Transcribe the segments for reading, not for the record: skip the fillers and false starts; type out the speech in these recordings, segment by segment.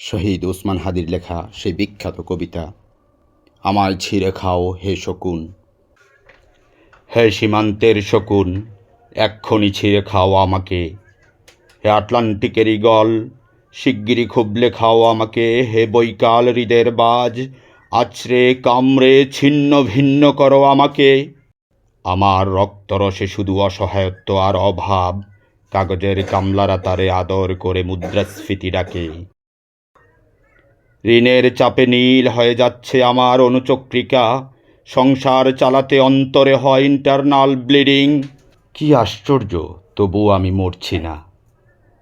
শহীদ ওসমান হাদির লেখা সেই বিখ্যাত কবিতা আমায় ছিঁড়ে খাও হে শকুন। হে সীমান্তের শকুন, এক্ষুনি ছিঁড়ে খাও আমাকে। হে আটলান্টিকের ঈগল, শিগগিরই খুবলে খাও আমাকে। হে বৈকাল হৃদের বাজ, আছড়ে কামড়ে ছিন্ন ভিন্ন করো আমাকে। আমার রক্তরসে শুধু অসহায়ত্ব আর অভাব, কাগজের কামলারা তারে আদর করে মুদ্রাস্ফীতি ডাকে। ঋণের চাপে নীল হয়ে যাচ্ছে আমার অনুচক্রিকা, সংসার চালাতে অন্তরে হয় ইন্টারনাল ব্লিডিং। কি আশ্চর্য, তবু আমি মরছি না।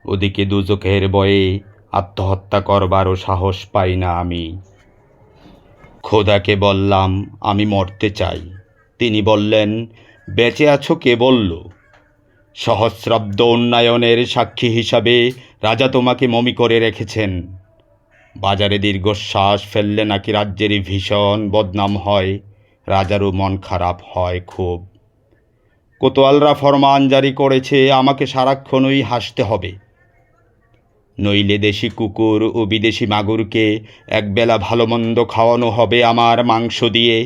ওদিকে দুজকের বয়ে আত্মহত্যা করবারও সাহস পাই না আমি। খোদাকে বললাম আমি মরতে চাই, তিনি বললেন বেঁচে আছো কে বলল? সহস্রাব্দ উন্নয়নের সাক্ষী হিসাবে রাজা তোমাকে মমি করে রেখেছেন। বাজারে দীর্ঘশ্বাস ফেললে নাকি রাজ্যেরই ভীষণ বদনাম হয়, রাজারও মন খারাপ হয় খুব। কোতোয়ালরা ফরমান জারি করেছে আমাকে সারাক্ষণই হাসতে হবে, নইলে দেশি কুকুর ও বিদেশি মাগুরকে একবেলা ভালো মন্দ খাওয়ানো হবে আমার মাংস দিয়ে।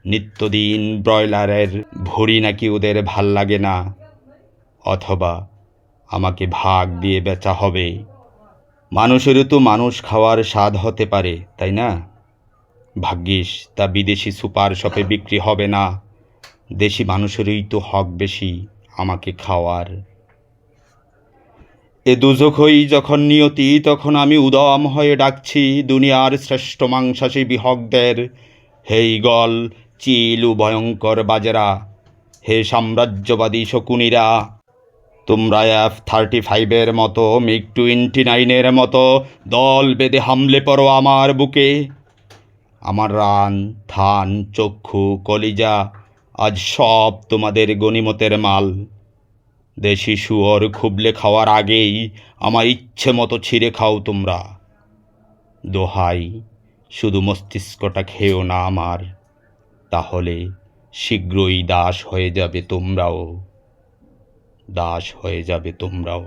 নিত্যদিন ব্রয়লারের ভুঁড়ি নাকি ওদের ভাল লাগে না, অথবা আমাকে ভাগ দিয়ে বেচা হবে। মানুষেরও তো মানুষ খাওয়ার স্বাদ হতে পারে, তাই না? ভাগ্যিস তা বিদেশি সুপার শপে বিক্রি হবে না। দেশি মানুষেরই তো হক বেশি আমাকে খাওয়ার। এ দুজখই যখন নিয়তি, তখন আমি উদম হয়ে ডাকছি দুনিয়ার শ্রেষ্ঠ মাংসাশী বিহকদের। হে ঈগল, চিল ও ভয়ঙ্কর বাজেরা, হে সাম্রাজ্যবাদী শকুনিরা, তোমরা F-35 মতো, MiG-29 মতো দল বেঁধে হামলে পড়ো আমার বুকে। আমার রান, থান, চক্ষু, কলিজা আজ সব তোমাদের গনিমতের মাল। দেশি শুয়োর খুবলে খাওয়ার আগেই আমার ইচ্ছে মতো ছিঁড়ে খাও তোমরা। দোহাই, শুধু মস্তিষ্কটা খেও না আমার, তাহলে শীঘ্রই দাস হয়ে যাবে তোমরাও, দাস হয়ে যাবে তোমরাও।